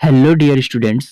Hello dear students,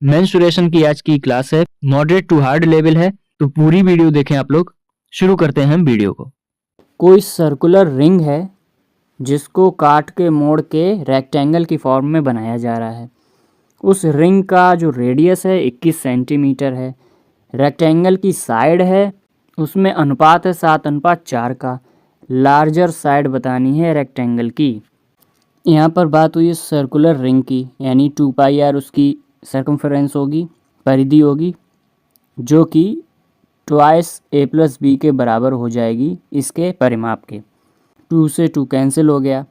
menstruation की आज की क्लास है, मॉडरेट टू हार्ड लेवल है। तो पूरी वीडियो देखें आप लोग। शुरू करते हैं वीडियो को। कोई सर्कुलर रिंग है जिसको काट के मोड़ के रेक्टेंगल की फॉर्म में बनाया जा रहा है। उस रिंग का जो रेडियस है 21 सेंटीमीटर है। रेक्टेंगल की साइड है, उसमें अनुपात है 7:4 का। लार्जर साइड बतानी है रेक्टेंगल की। यहाँ पर बात हुई है सर्कुलर रिंग की, यानी 2πr उसकी सर्कमफरेंस होगी, परिधि होगी, जो कि ट्वाइस a+b के बराबर हो जाएगी इसके परिमाप के। 2 से 2 कैंसिल हो गया।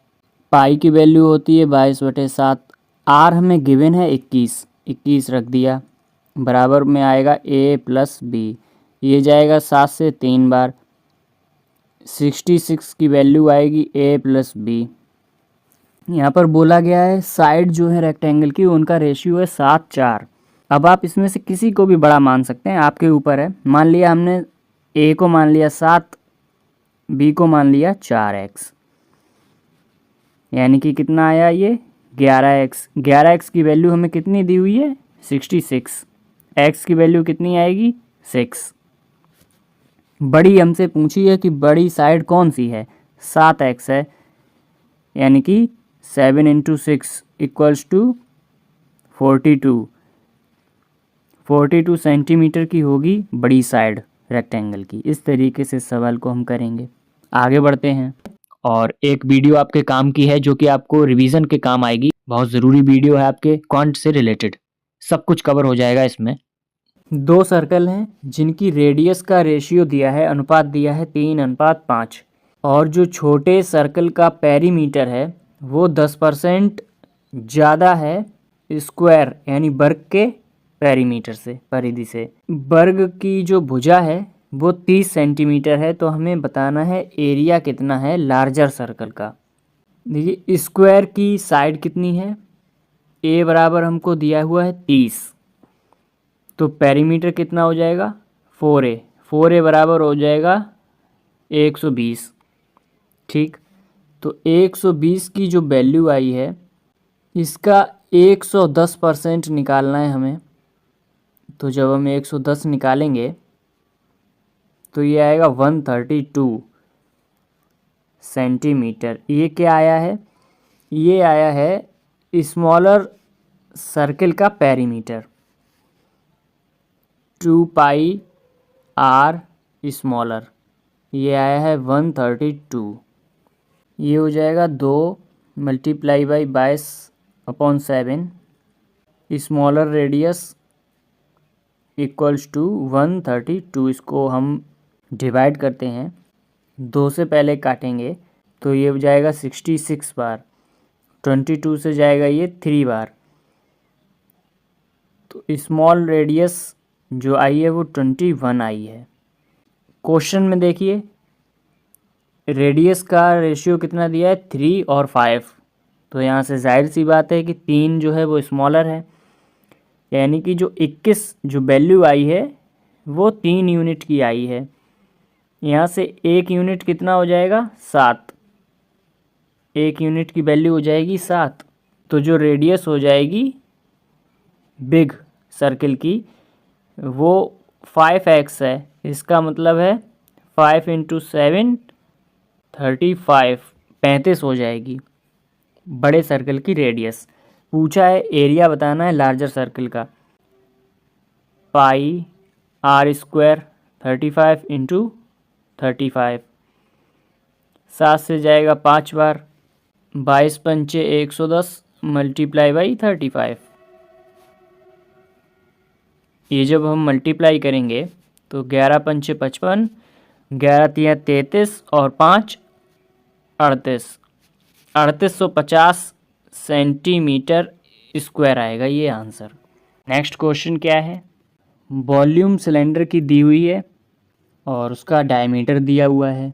पाई की वैल्यू होती है 22/7। आर हमें गिवन है 21 रख दिया, बराबर में आएगा a+b। ये जाएगा 7 से 3 बार, 66 की वैल्यू आएगी a+b। यहाँ पर बोला गया है साइड जो है रेक्टेंगल की उनका रेशियो है 7:4। अब आप इसमें से किसी को भी बड़ा मान सकते हैं, आपके ऊपर है। मान लिया हमने a को मान लिया 7, b को मान लिया 4x, यानी कि कितना आया ये 11x। 11x की वैल्यू हमें कितनी दी हुई है 66। x की वैल्यू कितनी आएगी 6। बड़ी हमसे पूछी है कि बड़ी साइड कौन सी है, 7x है, यानी कि 7 × 6 = 42। 42 सेंटीमीटर की होगी बड़ी साइड रेक्टेंगल की। इस तरीके से सवाल को हम करेंगे। आगे बढ़ते हैं। और एक वीडियो आपके काम की है जो कि आपको रिवीजन के काम आएगी। बहुत ज़रूरी वीडियो है, आपके क्वांट से रिलेटेड सब कुछ कवर हो जाएगा इसमें। 2 सर्कल हैं जिनकी रेडियस का रेशियो दिया है, अनुपात दिया है 3:5, और जो छोटे सर्कल का पेरीमीटर है वो 10% ज़्यादा है स्क्वायर यानी वर्ग के पेरीमीटर से, परिधि से। वर्ग की जो भुजा है वो 30 सेंटीमीटर है, तो हमें बताना है एरिया कितना है लार्जर सर्कल का। देखिए स्क्वायर की साइड कितनी है, a बराबर हमको दिया हुआ है 30, तो पेरीमीटर कितना हो जाएगा 4a। 4a बराबर हो जाएगा 120। ठीक, तो 120 की जो वैल्यू आई है इसका 110% निकालना है हमें। तो जब हम 110 निकालेंगे तो ये आएगा 132 सेंटीमीटर। ये क्या आया है, ये आया है स्मॉलर सर्कल का पेरीमीटर। 2πr स्मॉलर, ये आया है 132। ये हो जाएगा 2 × 22/7 स्मॉलर रेडियस = 132। इसको हम डिवाइड करते हैं, 2 से पहले काटेंगे तो ये हो जाएगा 66 बार, 22 से जाएगा ये 3 बार। तो स्मॉल रेडियस जो आई है वो 21 आई है। क्वेश्चन में देखिए रेडियस का रेशियो कितना दिया है 3 और 5, तो यहाँ से जाहिर सी बात है कि 3 जो है वो स्मॉलर है, यानी कि जो 21 जो वैल्यू आई है वो 3 यूनिट की आई है। यहाँ से 1 यूनिट कितना हो जाएगा 7, 1 यूनिट की वैल्यू हो जाएगी 7। तो जो रेडियस हो जाएगी बिग सर्किल की वो 5x है। इसका मतलब है 5 × 7 35, 35 हो जाएगी बड़े सर्कल की रेडियस। पूछा है एरिया बताना है लार्जर सर्कल का। पाई r² 35 × 35, 7 से जाएगा 5 बार, 22 × 5 110 × 35। ये जब हम मल्टीप्लाई करेंगे तो 11 × 5 55, 11 × 3 33 और 5 38, 3850 सेंटीमीटर स्क्वायर आएगा ये आंसर। नेक्स्ट क्वेश्चन क्या है, वॉल्यूम सिलेंडर की दी हुई है और उसका डायमीटर दिया हुआ है।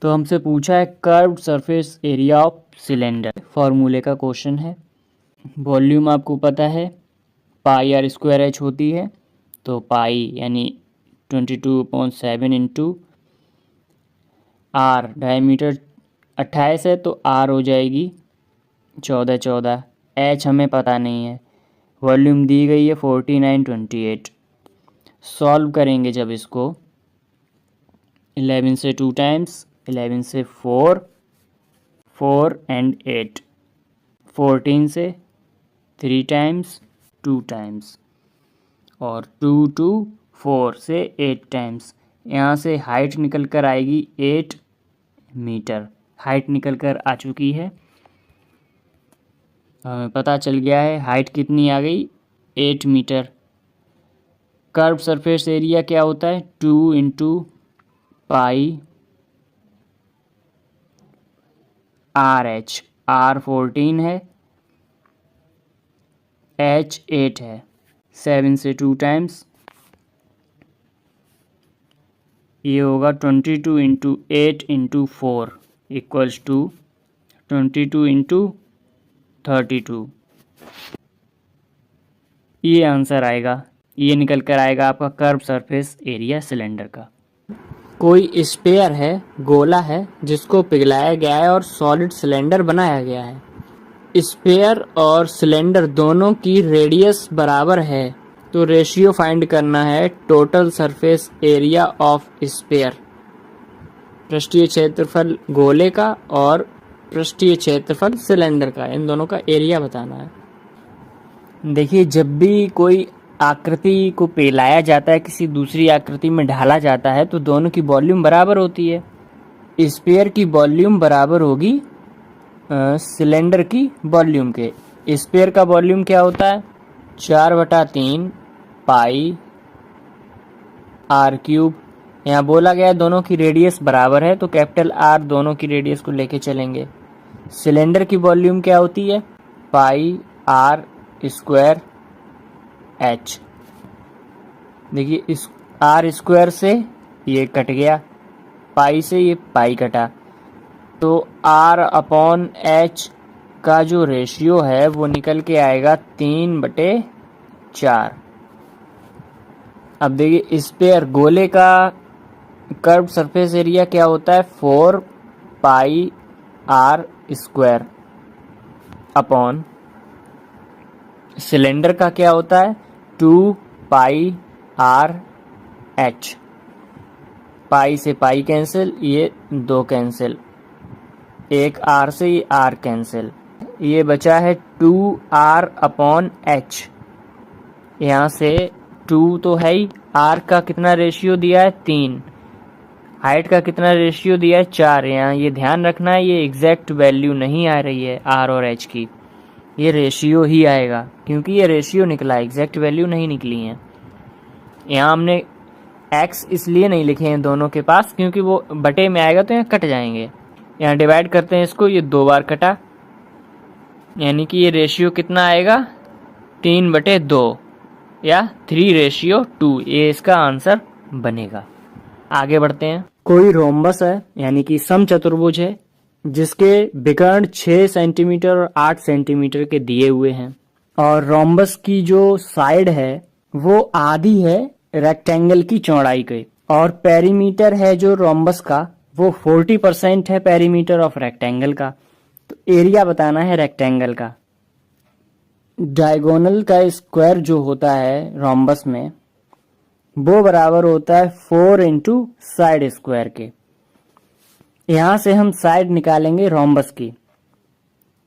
तो हमसे पूछा है curved surface area of cylinder, फॉर्मूले का क्वेश्चन है। वॉल्यूम आपको पता है πr² होती है, तो पाई यानी 22/7 × r, डायमीटर 28 है तो r हो जाएगी 14। एच हमें पता नहीं है, वॉल्यूम दी गई है 4928। सॉल्व करेंगे जब इसको, 11 से 2 टाइम्स, 11 से 4, 4 एंड 8, 14 से 3 टाइम्स, 2 टाइम्स, और 2 to 4 से 8 टाइम्स। यहाँ से हाइट निकल कर आएगी 8 मीटर। हाइट निकल कर आ चुकी है, हमें पता चल गया है हाइट कितनी आ गई, 8 मीटर। कर्व सरफेस एरिया क्या होता है, 2 into pi r h. R 14 है, एच 8 है। 7 से 2 टाइम्स, ये होगा 22 into 8 into 4 equals to 22 into 32। ये आंसर आएगा, ये निकल कर आएगा आपका कर्व सरफेस एरिया सिलेंडर का। कोई स्पेयर है, गोला है, जिसको पिघलाया गया है और सॉलिड सिलेंडर बनाया गया है। स्पेयर और सिलेंडर दोनों की रेडियस बराबर है, तो रेशियो फाइंड करना है total surface area of sphere. पृष्ठीय क्षेत्रफल गोले का और पृष्ठीय क्षेत्रफल सिलेंडर का, इन दोनों का एरिया बताना है। देखिए, जब भी कोई आकृति को पिघलाया जाता है, किसी दूसरी आकृति में ढाला जाता है, तो दोनों की वॉल्यूम बराबर होती है। स्पेयर की वॉल्यूम बराबर होगी सिलेंडर की वॉल्यूम के। स्पेयर का वॉल्यूम क्या होता है, 4/3 पाई आर क्यूब। यहाँ बोला गया है दोनों की रेडियस बराबर है, तो कैपिटल आर दोनों की रेडियस को लेके चलेंगे। सिलेंडर की वॉल्यूम क्या होती है, पाई आर स्क्वायर एच। देखिए, इस आर स्क्वायर से ये कट गया, पाई से ये पाई कटा, तो आर अपॉन एच का जो रेशियो है वो निकल के आएगा 3/4। अब देखिए, स्पेयर गोले का कर्व सरफेस एरिया क्या होता है, 4 पाई आर स्क्वायर अपॉन सिलेंडर का क्या होता है, 2 पाई आर एच। पाई से पाई कैंसिल, ये 2 कैंसिल, एक आर से ये आर कैंसिल, ये बचा है 2r अपॉन एच। यहाँ से 2 तो है ही, r का कितना रेशियो दिया है, 3। हाइट का कितना रेशियो दिया है, 4। यहाँ ये ध्यान रखना है, ये एग्जैक्ट वैल्यू नहीं आ रही है r और h की, ये रेशियो ही आएगा, क्योंकि ये रेशियो निकला है, एग्जैक्ट वैल्यू नहीं निकली है। यहाँ हमने x इसलिए नहीं लिखे हैं दोनों के पास, क्योंकि वो बटे में आएगा तो यहाँ कट जाएंगे। यहाँ डिवाइड करते हैं इसको, ये 2 बार कटा, यानी कि ये रेशियो कितना आएगा, 3/2 या 3:2। ये इसका आंसर बनेगा। आगे बढ़ते हैं। कोई रोम्बस है, यानी कि समचतुर्भुज है, जिसके विकर्ण 6 सेंटीमीटर और 8 सेंटीमीटर के दिए हुए हैं, और रोम्बस की जो साइड है वो आधी है रेक्टेंगल की चौड़ाई के, और पेरीमीटर है जो रोम्बस का वो 40% है पेरीमीटर ऑफ रेक्टेंगल का। तो एरिया बताना है रेक्टेंगल का। डायगोनल का स्क्वायर जो होता है रोम्बस में, वो बराबर होता है 4 इंटू साइड स्क्वायर के। यहाँ से हम साइड निकालेंगे रोम्बस की,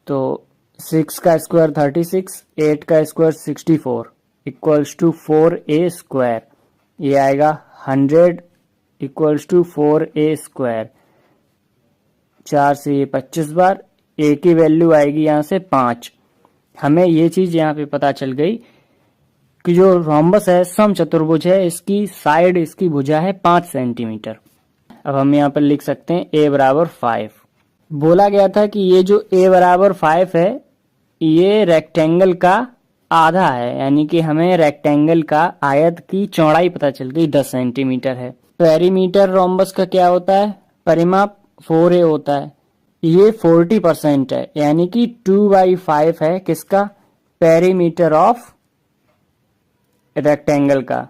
तो 6 का स्क्वायर 36, 8 का square 64 equals to 4a square. ये आएगा 100 इक्वल्स टू 4a स्क्वायर। 4 से ये 25 बार, a की वैल्यू आएगी यहाँ से 5। हमें ये चीज यहाँ पे पता चल गई कि जो रोम्बस है समचतुर्भुज है, इसकी साइड, इसकी भुजा है 5 सेंटीमीटर। अब हम यहाँ पर लिख सकते हैं a बराबर 5। बोला गया था कि ये जो a बराबर 5 है, ये रेक्टेंगल का आधा है, यानी कि हमें रेक्टेंगल का आयत की चौड़ाई पता चल गई 10 सेंटीमीटर है। पेरीमीटर रोम्बस का क्या होता है, परिमाप 4a होता है। ये 40% है, यानी कि 2/5 है किसका, पेरीमीटर ऑफ रेक्टेंगल का,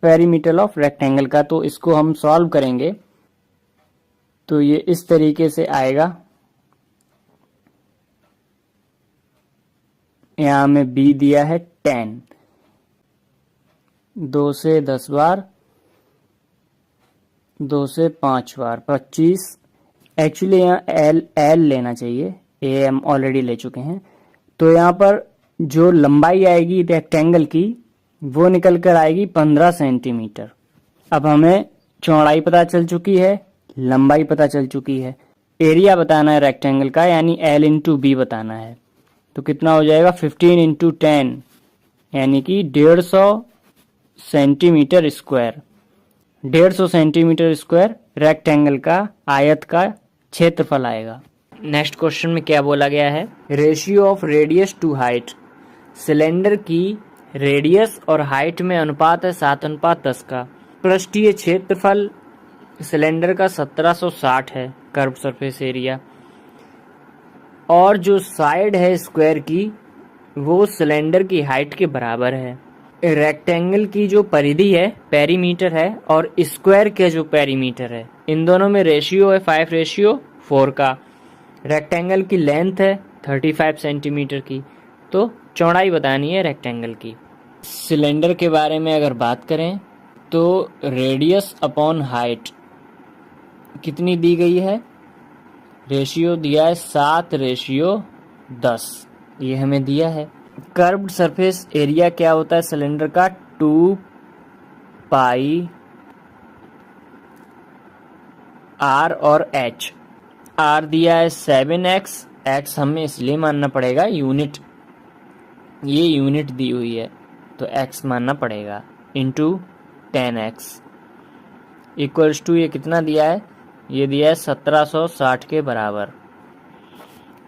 पेरीमीटर ऑफ रेक्टेंगल का। तो इसको हम सॉल्व करेंगे तो ये इस तरीके से आएगा। यहाँ हमें बी दिया है 10, 2 से 10 बार, 2 से 5 बार 25। एक्चुअली यहाँ एल लेना चाहिए, ए हम ऑलरेडी ले चुके हैं। तो यहाँ पर जो लंबाई आएगी रेक्टेंगल की वो निकल कर आएगी 15 सेंटीमीटर। अब हमें चौड़ाई पता चल चुकी है, लंबाई पता चल चुकी है, एरिया बताना है रेक्टेंगल का, यानी एल इंटू बी बताना है। तो कितना हो जाएगा 15 इंटू 10, यानी कि 150 centimetre square. 150 centimetre square rectangle का, आयत का क्षेत्रफल आएगा। नेक्स्ट क्वेश्चन में क्या बोला गया है, ratio of radius to height. Cylinder की रेडियस और हाइट में अनुपात है 7:10 का। पृष्ठीय क्षेत्रफल सिलेंडर का 1760 है, कर्व सरफेस एरिया, और जो साइड है स्क्वायर की वो सिलेंडर की हाइट के बराबर है। रेक्टेंगल की जो परिधि है पेरीमीटर है, और स्क्वायर के जो पेरीमीटर है, इन दोनों में रेशियो है 5:4 का। रेक्टेंगल की लेंथ है 35 सेंटीमीटर की, तो चौड़ाई बतानी है रेक्टेंगल की। सिलेंडर के बारे में अगर बात करें तो रेडियस अपॉन हाइट कितनी दी गई है, रेशियो दिया है 7:10, ये हमें दिया है। कर्व्ड सरफेस एरिया क्या होता है सिलेंडर का, 2 पाई आर और एच। आर दिया है 7x, x हमें इसलिए मानना पड़ेगा यूनिट, ये यूनिट दी हुई है तो x मानना पड़ेगा, इंटू 10x इक्वल्स टू ये कितना दिया है, ये दिया है 1760 के बराबर।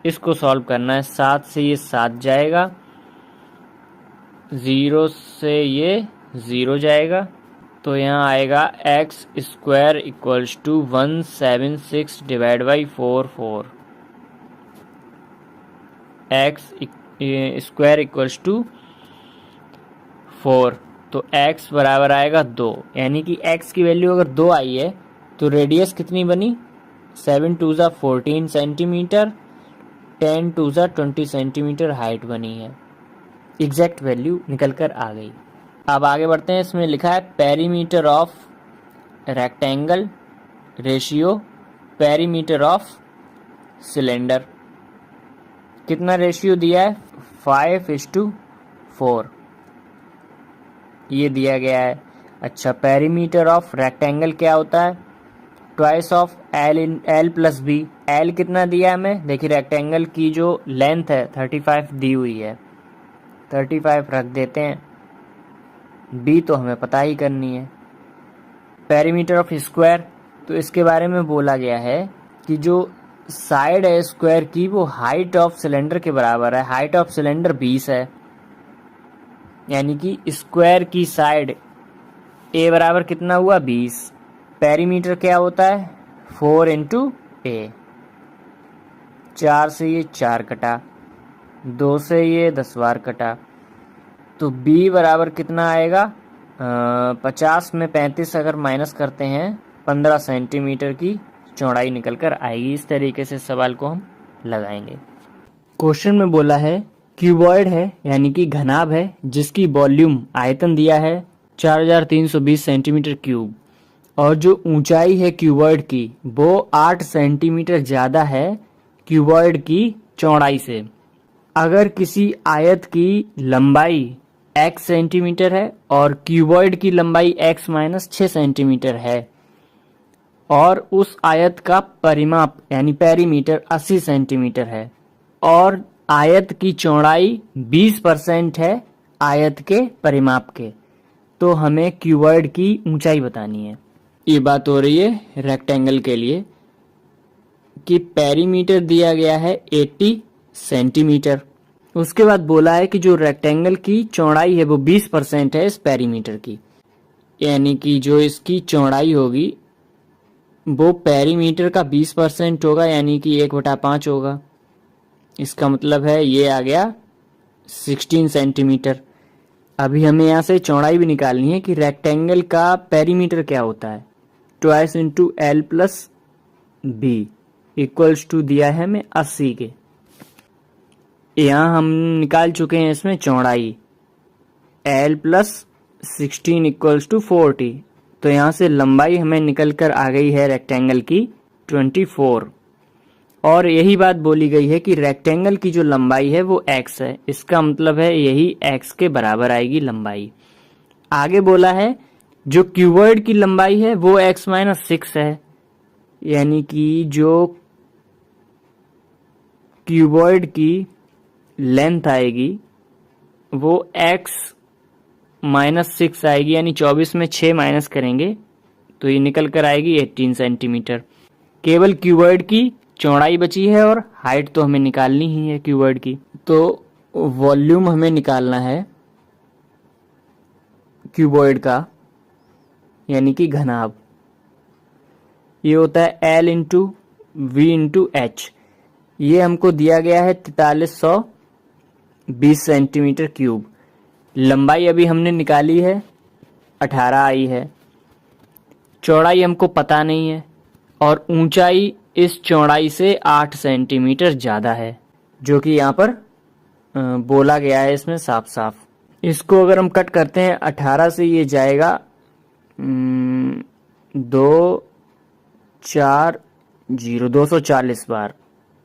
इसको सॉल्व करना है, 7 से ये 7 जाएगा, 0 से ये 0 जाएगा, तो यहाँ आएगा x square equals to 176 divide by 4 x square equals to 4, तो x बराबर आएगा 2, यानी कि x की वैल्यू अगर 2 आई है तो रेडियस कितनी बनी, 7 2 ज़ा 14 सेंटीमीटर, 10 2 ज़ा 20 सेंटीमीटर हाइट बनी है। एग्जैक्ट वैल्यू निकल कर आ गई। अब आगे बढ़ते हैं, इसमें लिखा है perimeter of rectangle ratio perimeter of cylinder. कितना रेशियो दिया है, 5:4 ये दिया गया है। अच्छा, पेरीमीटर ऑफ रेक्टेंगल क्या होता है, twice of l plus b. L कितना दिया है हमें, देखिए रेक्टेंगल की जो लेंथ है 35 दी हुई है, 35 रख देते हैं, बी तो हमें पता ही करनी है। पेरीमीटर ऑफ स्क्वायर, तो इसके बारे में बोला गया है कि जो साइड है स्क्वायर की वो हाइट ऑफ सिलेंडर के बराबर है। हाइट ऑफ सिलेंडर 20 है, यानी कि स्क्वायर की साइड ए बराबर कितना हुआ 20। पेरीमीटर क्या होता है 4 इंटू ए, 4 से ये 4 कटा, 2 से ये 10 बार कटा, तो b बराबर कितना आएगा, 50 में 35 अगर माइनस करते हैं 15 सेंटीमीटर की चौड़ाई निकल कर आएगी। इस तरीके से सवाल को हम लगाएंगे। क्वेश्चन में बोला है क्यूबॉइड है, यानी कि घनाभ है, जिसकी वॉल्यूम आयतन दिया है 4320 सेंटीमीटर क्यूब, और जो ऊंचाई है क्यूबॉइड की वो 8 सेंटीमीटर ज़्यादा है क्यूबॉइड की चौड़ाई से। अगर किसी आयत की लंबाई x सेंटीमीटर है और क्यूबॉइड की लंबाई x माइनस 6 सेंटीमीटर है, और उस आयत का परिमाप यानी पेरीमीटर 80 सेंटीमीटर है, और आयत की चौड़ाई 20% है आयत के परिमाप के, तो हमें क्यूबॉइड की ऊंचाई बतानी है। ये बात हो रही है रेक्टेंगल के लिए कि पेरीमीटर दिया गया है 80 सेंटीमीटर। उसके बाद बोला है कि जो रेक्टेंगल की चौड़ाई है वो 20% है इस पेरीमीटर की, यानी कि जो इसकी चौड़ाई होगी वो पेरीमीटर का 20% होगा, यानी कि 1/5 होगा। इसका मतलब है ये आ गया 16 सेंटीमीटर। अभी हमें यहाँ से चौड़ाई भी निकालनी है कि रेक्टेंगल का पेरीमीटर क्या होता है, twice into l plus b equals to दिया है हमें 80 के। यहाँ हम निकाल चुके हैं इसमें चौड़ाई L प्लस 16 इक्वल्स टू 40। तो यहाँ से लंबाई हमें निकल कर आ गई है रेक्टेंगल की 24। और यही बात बोली गई है कि रेक्टेंगल की जो लंबाई है वो x है, इसका मतलब है यही x के बराबर आएगी लंबाई। आगे बोला है जो क्यूबॉइड की लंबाई है वो x माइनस 6 है, यानी कि जो क्यूबॉइड की लेंथ आएगी वो x माइनस 6 आएगी, यानी 24 में 6 माइनस करेंगे तो ये निकल कर आएगी 18 सेंटीमीटर। केवल क्यूबॉइड की चौड़ाई बची है और हाइट तो हमें निकालनी ही है क्यूबॉइड की। तो वॉल्यूम हमें निकालना है क्यूबॉइड का, यानी कि घनाभ। ये होता है L into v into h. ये हमको दिया गया है 4320 सेंटीमीटर क्यूब। लंबाई अभी हमने निकाली है 18 आई है, चौड़ाई हमको पता नहीं है और ऊंचाई इस चौड़ाई से 8 सेंटीमीटर ज़्यादा है, जो कि यहाँ पर बोला गया है इसमें साफ साफ। इसको अगर हम कट करते हैं 18 से ये जाएगा 240 बार।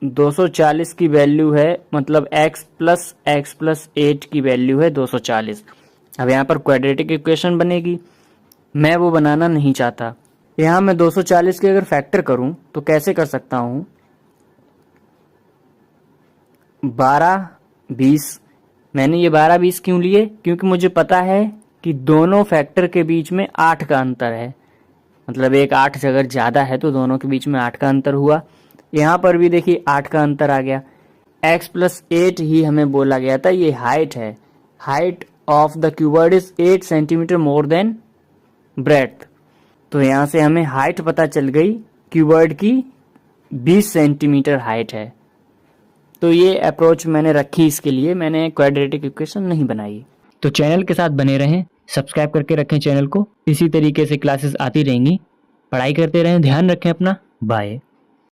240 की वैल्यू है, मतलब x प्लस 8 की वैल्यू है 240। अब यहाँ पर क्वाड्रेटिक इक्वेशन बनेगी, मैं वो बनाना नहीं चाहता। यहाँ मैं 240 के अगर फैक्टर करूँ तो कैसे कर सकता हूँ, 12-20। मैंने ये 12-20 क्यों लिए, क्योंकि मुझे पता है कि दोनों फैक्टर के बीच में 8 का अंतर है, मतलब एक 8 से अगर ज़्यादा है तो दोनों के बीच में 8 का अंतर हुआ। यहाँ पर भी देखिए 8 का अंतर आ गया। x प्लस 8 ही हमें बोला गया था, ये हाइट है। Height of the cuboid is 8 centimetre more than breadth. तो यहाँ से हमें हाइट पता चल गई, क्यूबॉइड की 20 सेंटीमीटर हाइट है। तो ये अप्रोच मैंने रखी, इसके लिए मैंने क्वाड्रेटिक इक्वेशन नहीं बनाई। तो चैनल के साथ बने रहें, सब्सक्राइब करके रखें चैनल को। इसी तरीके से क्लासेस आती रहेंगी। पढ़ाई करते रहें, ध्यान रखें अपना। बाय।